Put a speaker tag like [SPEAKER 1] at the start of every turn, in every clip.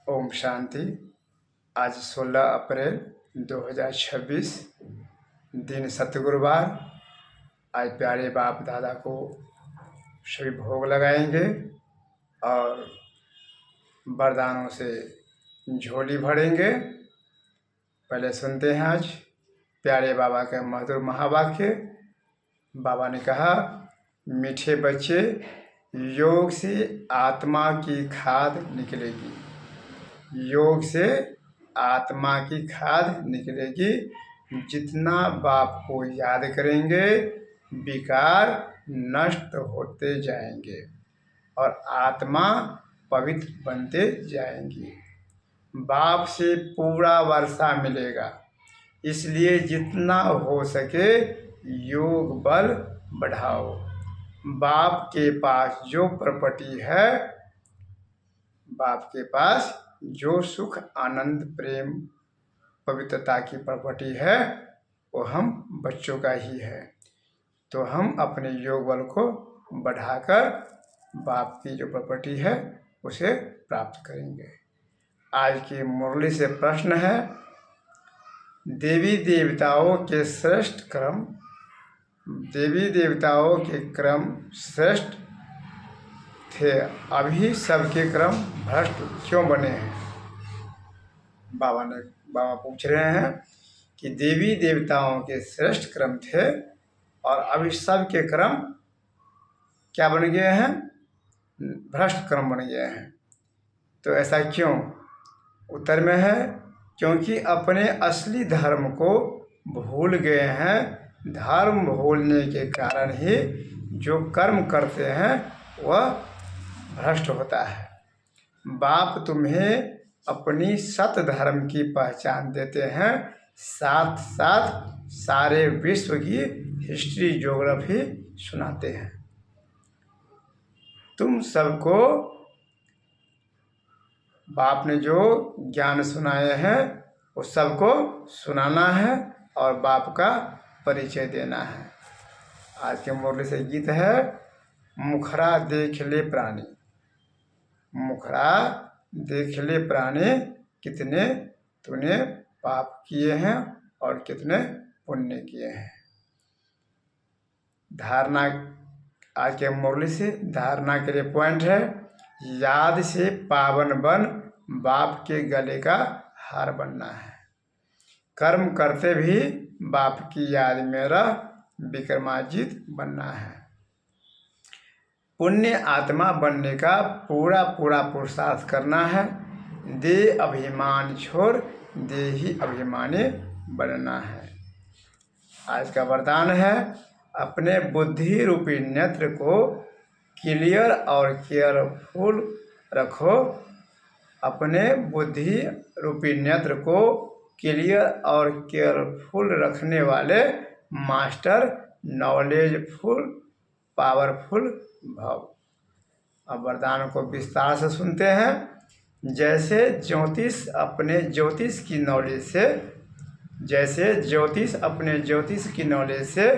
[SPEAKER 1] ओम शांति। आज 16 अप्रैल 2026 दिन सतगुरुवार। आज प्यारे बाप दादा को सभी भोग लगाएंगे और वरदानों से झोली भरेंगे। पहले सुनते हैं आज प्यारे बाबा के मधुर महावाक्य। बाबा ने कहा, मीठे बच्चे, योग से आत्मा की खाद निकलेगी। योग से आत्मा की खाद निकलेगी। जितना बाप को याद करेंगे विकार नष्ट होते जाएंगे और आत्मा पवित्र बनते जाएंगी। बाप से पूरा वर्षा मिलेगा, इसलिए जितना हो सके योग बल बढ़ाओ। बाप के पास जो प्रॉपर्टी है, बाप के पास जो सुख आनंद प्रेम पवित्रता की प्रॉपर्टी है, वो हम बच्चों का ही है। तो हम अपने योग बल को बढ़ाकर बाप की जो प्रॉपर्टी है उसे प्राप्त करेंगे। आज की मुरली से प्रश्न है, देवी देवताओं के श्रेष्ठ क्रम, देवी देवताओं के क्रम श्रेष्ठ थे, अभी सबके क्रम भ्रष्ट क्यों बने हैं? बाबा पूछ रहे हैं कि देवी देवताओं के श्रेष्ठ क्रम थे और अभी सबके क्रम क्या बन गए हैं? भ्रष्ट क्रम बन गए हैं। तो ऐसा क्यों? उत्तर में है, क्योंकि अपने असली धर्म को भूल गए हैं। धर्म भूलने के कारण ही जो कर्म करते हैं वह भ्रष्ट होता है। बाप तुम्हें अपनी सत धर्म की पहचान देते हैं, साथ साथ सारे विश्व की हिस्ट्री ज्योग्राफी सुनाते हैं। तुम सबको बाप ने जो ज्ञान सुनाए हैं वो सबको सुनाना है और बाप का परिचय देना है। आज के मुरली से गीत है, मुखरा देख ले प्राणी, मुखरा देख ले प्राणी, कितने तूने पाप किए हैं और कितने पुण्य किए हैं। धारणा आज के मुरली से धारणा के लिए पॉइंट है, याद से पावन बन, बाप के गले का हार बनना है। कर्म करते भी बाप की याद में रह, विक्रमाजित बनना है। पुण्य आत्मा बनने का पूरा पुरुषार्थ करना है। दे अभिमान छोड़ देही अभिमानी बनना है। आज का वरदान है, अपने बुद्धि रूपी नेत्र को क्लियर और केयरफुल रखो। अपने बुद्धि रूपी नेत्र को क्लियर और केयरफुल रखने वाले मास्टर नॉलेजफुल पावरफुल भाव। अब वरदान को विस्तार से सुनते हैं। जैसे ज्योतिष अपने ज्योतिष की नॉलेज से, जैसे ज्योतिष अपने ज्योतिष की नॉलेज से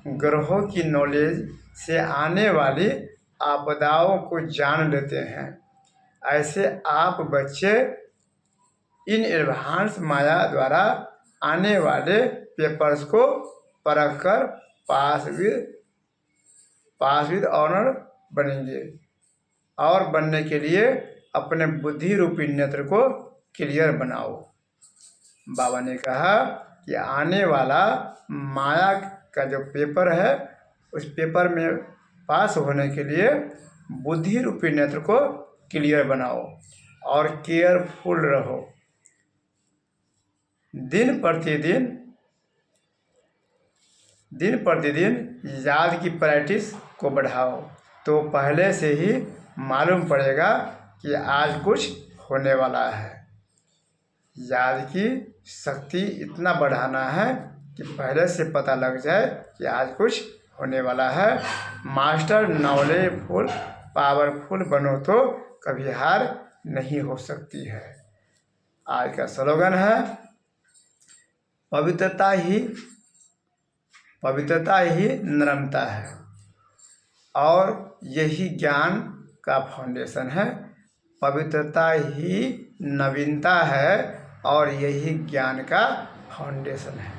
[SPEAKER 1] ग्रहों की नॉलेज से आने वाली आपदाओं को जान लेते हैं, ऐसे आप बच्चे इन एडवांस माया द्वारा आने वाले पेपर्स को परख कर पास विद ऑनर बनेंगे। और बनने के लिए अपने बुद्धि रूपी नेत्र को क्लियर बनाओ। बाबा ने कहा कि आने वाला माया का जो पेपर है, उस पेपर में पास होने के लिए बुद्धि रूपी नेत्र को क्लियर बनाओ और केयरफुल रहो। दिन प्रतिदिन याद की प्रैक्टिस को बढ़ाओ, तो पहले से ही मालूम पड़ेगा कि आज कुछ होने वाला है। याद की शक्ति इतना बढ़ाना है कि पहले से पता लग जाए कि आज कुछ होने वाला है। मास्टर नॉलेजफुल पावरफुल बनो तो कभी हार नहीं हो सकती है। आज का स्लोगन है, पवित्रता ही नम्रता है और यही ज्ञान का फाउंडेशन है। पवित्रता ही नवीनता है और यही ज्ञान का फाउंडेशन है।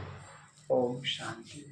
[SPEAKER 1] ओम शांति।